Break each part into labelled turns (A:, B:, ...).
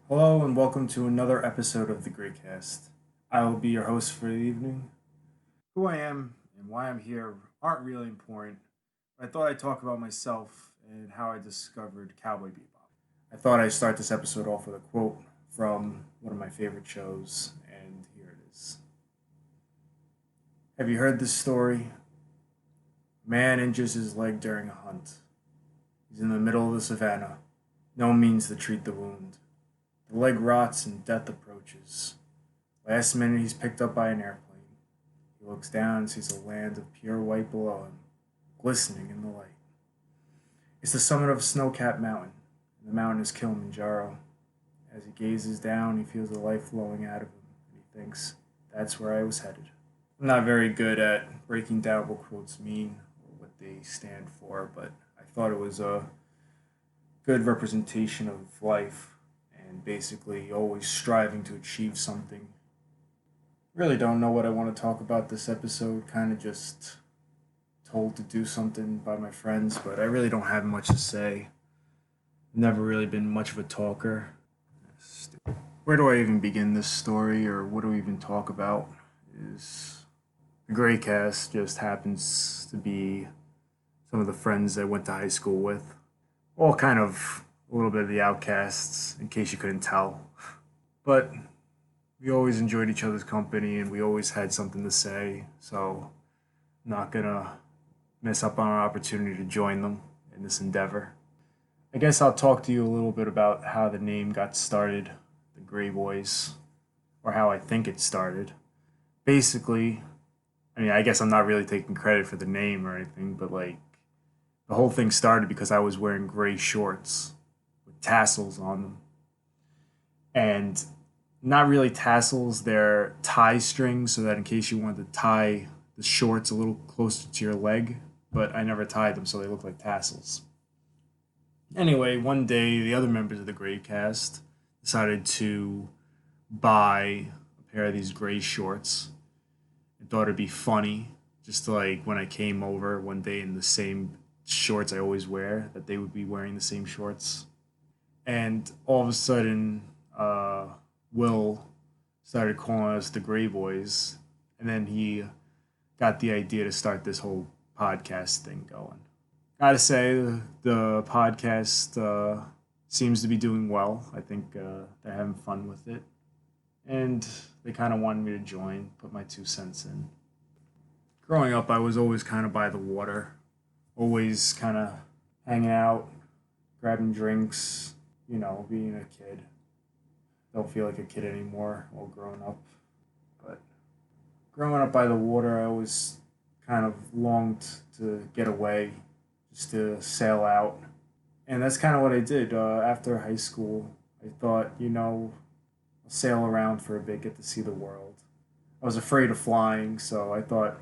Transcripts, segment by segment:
A: Hello and welcome to another episode of the Greatcast. I will be your host for the evening. Who I am and why I'm here aren't really important, but I thought I'd talk about myself and how I discovered Cowboy Bebop. I thought I'd start this episode off with a quote from one of my favorite shows, and here it is. Have you heard this story? A man injures his leg during a hunt. He's in the middle of the savannah. No means to treat the wound. The leg rots and death approaches. Last minute, he's picked up by an airplane. He looks down and sees a land of pure white below him, glistening in the light. It's the summit of a snow-capped mountain, and the mountain is Kilimanjaro. As he gazes down, he feels the life flowing out of him, and he thinks, that's where I was headed. I'm not very good at breaking down what quotes mean or what they stand for, but I thought it was a good representation of life and basically always striving to achieve something. Really don't know what I want to talk about this episode, kind of just told to do something by my friends, but I really don't have much to say. Never really been much of a talker. Where do I even begin this story, or what do we even talk about? Is the Gray Cast just happens to be some of the friends I went to high school with. All kind of a little bit of the outcasts, in case you couldn't tell. But we always enjoyed each other's company and we always had something to say, so I'm not gonna miss up on an opportunity to join them in this endeavor. I guess I'll talk to you a little bit about how the name got started, the Gray Boys, or how I think it started. Basically, I guess I'm not really taking credit for the name or anything, but like, the whole thing started because I was wearing gray shorts with tassels on them. And not really tassels, they're tie strings so that in case you wanted to tie the shorts a little closer to your leg, but I never tied them so they look like tassels. Anyway, one day the other members of the Gray Cast decided to buy a pair of these gray shorts. I thought it'd be funny, just to, like when I came over one day in the same shorts I always wear, that they would be wearing the same shorts. And all of a sudden, Will started calling us the Gray Boys, and then he got the idea to start this whole podcast thing going. Gotta say, the podcast seems to be doing well. I think they're having fun with it, and they kind of wanted me to join, put my 2 cents in. Growing up, I was always kind of by the water, always kind of hanging out, grabbing drinks, being a kid. Don't feel like a kid anymore while growing up. But growing up by the water, I always kind of longed to get away, just to sail out. And that's kind of what I did after high school. I thought, I'll sail around for a bit, get to see the world. I was afraid of flying, so I thought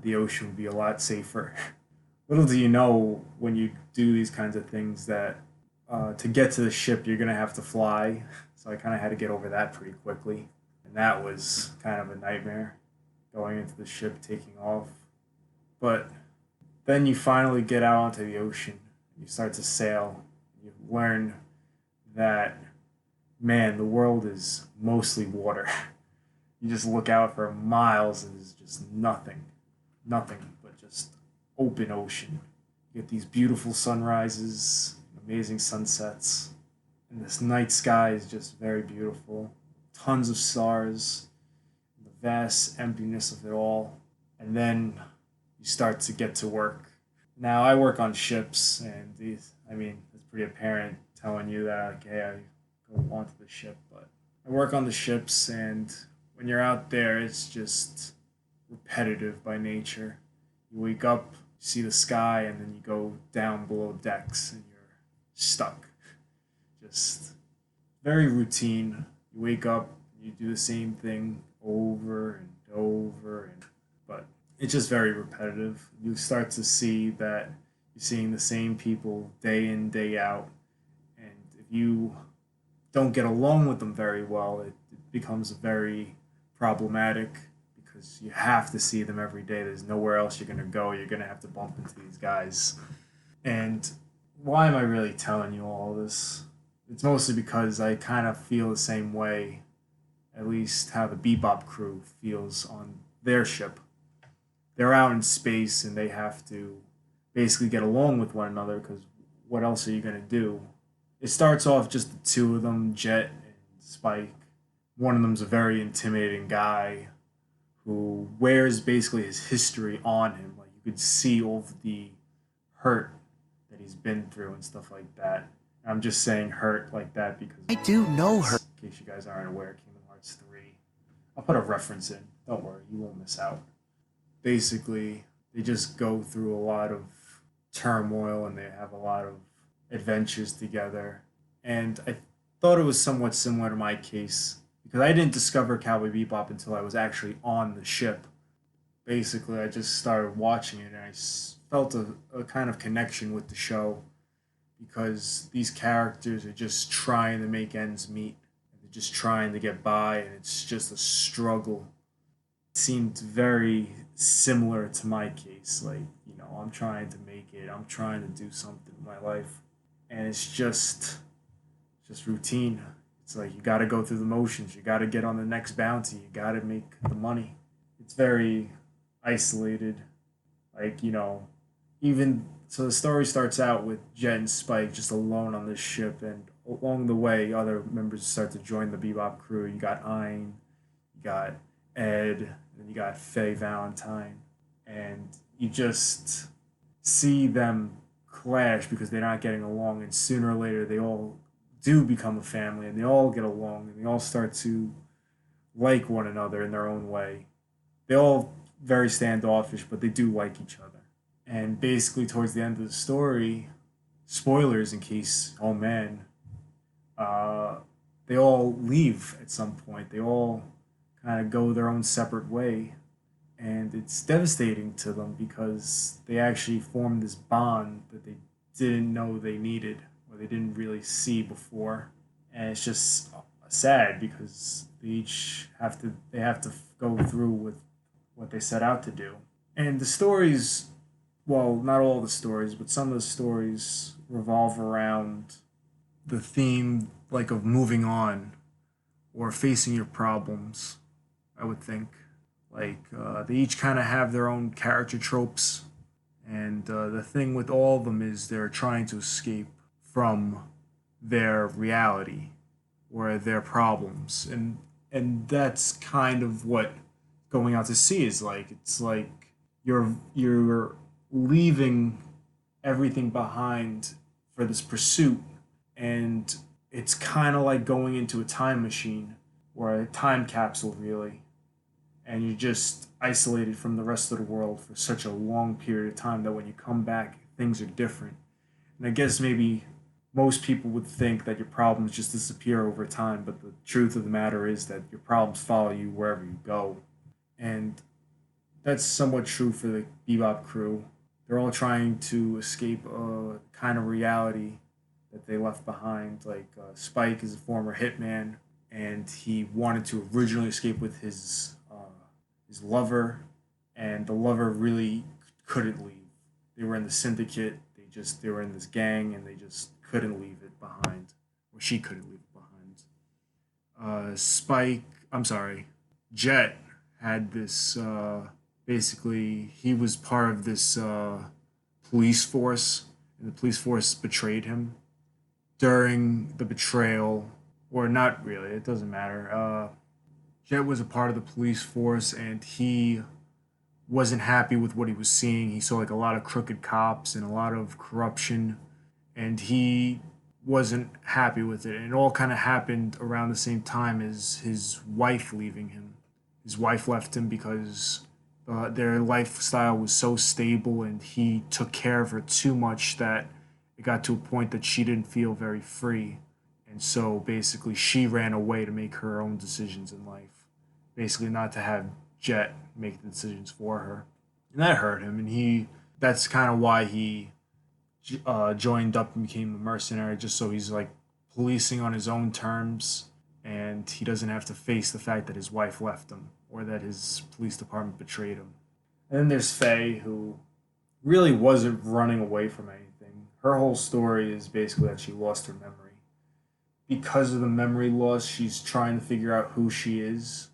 A: the ocean would be a lot safer. Little do you know when you do these kinds of things that to get to the ship, you're going to have to fly. So I kind of had to get over that pretty quickly. And that was kind of a nightmare, going into the ship, taking off. But then you finally get out onto the ocean. You start to sail. You learn that, man, the world is mostly water. You just look out for miles and there's just nothing. Nothing but just open ocean. You get these beautiful sunrises, amazing sunsets, and this night sky is just very beautiful. Tons of stars, the vast emptiness of it all, and then you start to get to work. Now I work on ships, and it's pretty apparent telling you that, like, hey, I go onto the ship, but I work on the ships, and when you're out there, it's just repetitive by nature. You wake up, you see the sky, and then you go down below decks, and you're stuck. Just very routine. You wake up, you do the same thing over and over, but it's just very repetitive. You start to see that you're seeing the same people day in, day out, and if you don't get along with them very well, it becomes very problematic because you have to see them every day. There's nowhere else you're going to go. You're going to have to bump into these guys. And why am I really telling you all this? It's mostly because I kind of feel the same way, at least how the Bebop crew feels on their ship. They're out in space and they have to basically get along with one another because what else are you going to do? It starts off just the two of them, Jet and Spike. One of them's a very intimidating guy who wears basically his history on him. Like you could see all of the hurt that he's been through and stuff like that. I'm just saying hurt like that because
B: I do know her.
A: in case you guys aren't aware, Kingdom Hearts 3. I'll put a reference in. Don't worry, you won't miss out. Basically, they just go through a lot of turmoil and they have a lot of adventures together. And I thought it was somewhat similar to my case because I didn't discover Cowboy Bebop until I was actually on the ship. Basically, I just started watching it and felt a kind of connection with the show because these characters are just trying to make ends meet. They're just trying to get by, and it's just a struggle. It seemed very similar to my case. Like, I'm trying to make it, I'm trying to do something in my life, and it's just routine. It's like you got to go through the motions. You got to get on the next bounty. You got to make the money. It's very isolated. Like, even so, the story starts out with Jet and Spike just alone on this ship, and along the way, other members start to join the Bebop crew. You got Ein, you got Ed, and then you got Faye Valentine, and you just see them clash because they're not getting along, and sooner or later, they all do become a family, and they all get along, and they all start to like one another in their own way. They all very standoffish, but they do like each other. And basically, towards the end of the story, spoilers in case, oh man, uh, they all leave at some point. They all kind of go their own separate way. And it's devastating to them because they actually formed this bond that they didn't know they needed or they didn't really see before. And it's just sad because they have to go through with what they set out to do. And the stories, well, not all the stories, but some of the stories revolve around the theme like of moving on or facing your problems, I would think. Like they each kind of have their own character tropes, and the thing with all of them is they're trying to escape from their reality or their problems, and that's kind of what going out to sea is like. It's like you're leaving everything behind for this pursuit, and it's kind of like going into a time machine or a time capsule, really, and you're just isolated from the rest of the world for such a long period of time that when you come back, things are different. And I guess maybe most people would think that your problems just disappear over time, but the truth of the matter is that your problems follow you wherever you go. And that's somewhat true for the Bebop crew. They're all trying to escape a kind of reality that they left behind. Like Spike is a former hitman, and he wanted to originally escape with his lover, and the lover really couldn't leave. They were in the syndicate. They were in this gang, and they just couldn't leave it behind, or she couldn't leave it behind. Spike, I'm sorry, Jet had this. Basically, he was part of this police force, and the police force betrayed him. During the betrayal, or not really, it doesn't matter. Jet was a part of the police force, and he wasn't happy with what he was seeing. He saw like a lot of crooked cops and a lot of corruption, and he wasn't happy with it. And it all kind of happened around the same time as his wife leaving him. His wife left him because their lifestyle was so stable, and he took care of her too much that it got to a point that she didn't feel very free. And so basically, she ran away to make her own decisions in life. Basically, not to have Jet make the decisions for her. And that hurt him. And that's kind of why he joined up and became a mercenary, just so he's like policing on his own terms, and he doesn't have to face the fact that his wife left him or that his police department betrayed him. And then there's Faye, who really wasn't running away from anything. Her whole story is basically that she lost her memory. because of the memory loss, she's trying to figure out who she is,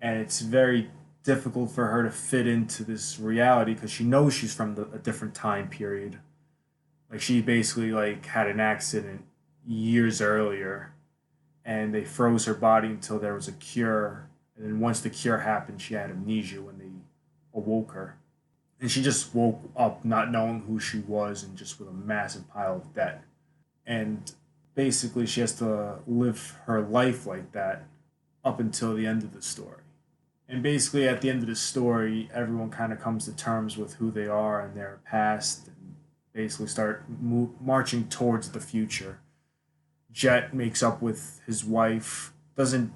A: and it's very difficult for her to fit into this reality because she knows she's from a different time period. Like she basically like had an accident years earlier, and they froze her body until there was a cure. And then once the cure happened, she had amnesia when they awoke her, and she just woke up not knowing who she was and just with a massive pile of debt. And basically, she has to live her life like that up until the end of the story. And basically, at the end of the story, everyone kind of comes to terms with who they are and their past, and basically start marching towards the future. Jet makes up with his wife, doesn't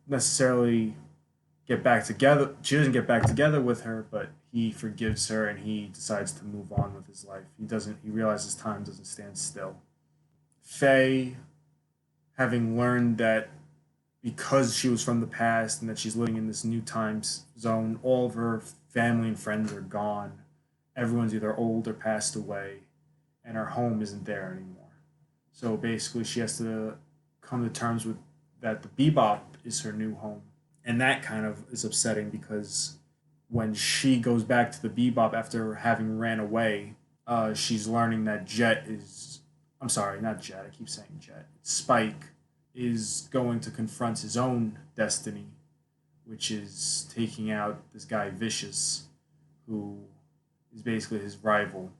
A: necessarily get back together. She doesn't get back together with her, but he forgives her and he decides to move on with his life. He doesn't. He realizes time doesn't stand still. Faye, having learned that because she was from the past and that she's living in this new time zone, all of her family and friends are gone. Everyone's either old or passed away, and her home isn't there anymore. So basically, she has to come to terms with that the Bebop is her new home, and that kind of is upsetting because when she goes back to the Bebop after having ran away, she's learning that Jet is. I'm sorry, not Jet. I keep saying Jet. Spike is going to confront his own destiny, which is taking out this guy Vicious, who is basically his rival.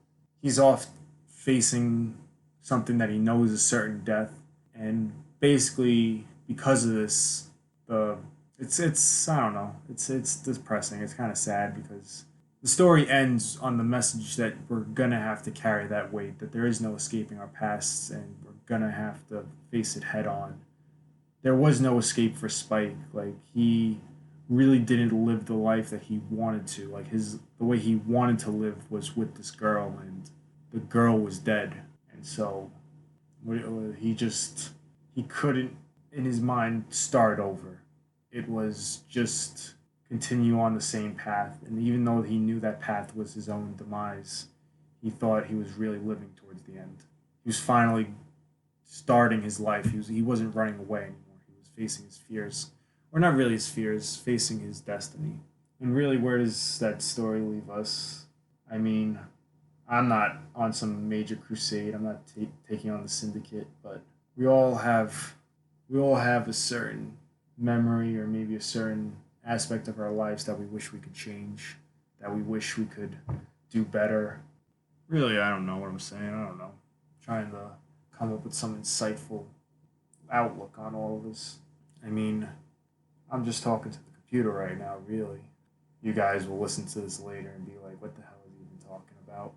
A: He's off facing something that he knows is certain death, and basically because of this, the it's I don't know, it's depressing. It's kind of sad because the story ends on the message that we're gonna have to carry that weight, that there is no escaping our pasts, and we're gonna have to face it head on. There was no escape for Spike. Like he really didn't live the life that he wanted to. Like the way he wanted to live was with this girl, and the girl was dead, and so he couldn't in his mind start over. It was just continue on the same path, and even though he knew that path was his own demise, he thought he was really living towards the end. He was finally starting his life. He wasn't running away anymore. He was facing his fears, or not really his fears, facing his destiny. And really, where does that story leave us? I mean, I'm not on some major crusade. I'm not taking on the syndicate, but we all have we all have a certain memory or maybe a certain aspect of our lives that we wish we could change, that we wish we could do better. Really, I don't know what I'm saying. I don't know. I'm trying to come up with some insightful outlook on all of this. I mean, I'm just talking to the computer right now, really. You guys will listen to this later and be like, what the hell is he even talking about?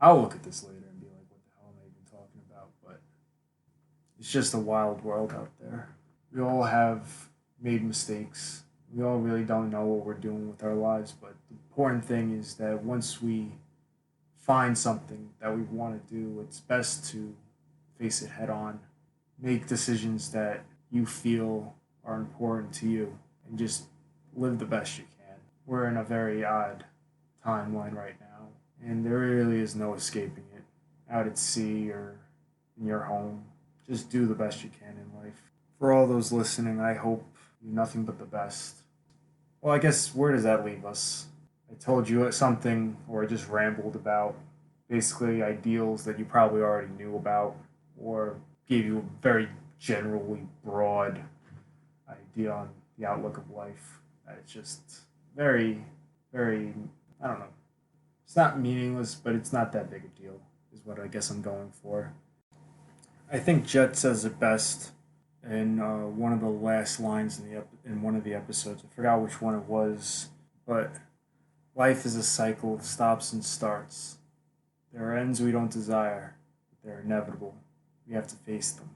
A: I'll look at this later and be like, what the hell am I even talking about? But it's just a wild world out there. We all have made mistakes. We all really don't know what we're doing with our lives, but the important thing is that once we find something that we want to do, it's best to face it head on. Make decisions that you feel are important to you and just live the best you can. We're in a very odd timeline right now, and there really is no escaping it. Out at sea or in your home, just do the best you can in life. For all those listening, I hope you nothing but the best. Well, I guess where does that leave us? I told you something, or I just rambled about basically ideals that you probably already knew about, or gave you a very generally broad idea on the outlook of life. It's just very, very, I don't know. It's not meaningless, but it's not that big a deal, is what I guess I'm going for. I think Jet says it best in one of the last lines in one of the episodes. I forgot which one it was, but life is a cycle of stops and starts. There are ends we don't desire, but they're inevitable. We have to face them.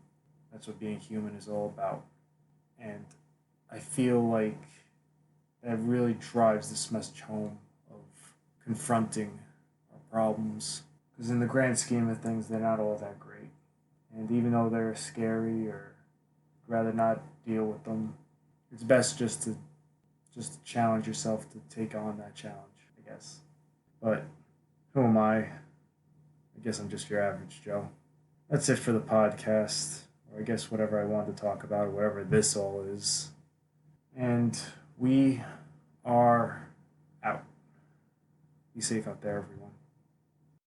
A: That's what being human is all about. And I feel like that really drives this message home of confronting our problems. Because in the grand scheme of things, they're not all that great. And even though they're scary or rather not deal with them, it's best just to challenge yourself to take on that challenge, I guess. But who am I? I guess I'm just your average Joe. That's it for the podcast. or I guess whatever I want to talk about, or whatever this all is. And we are out. Be safe out there, everyone.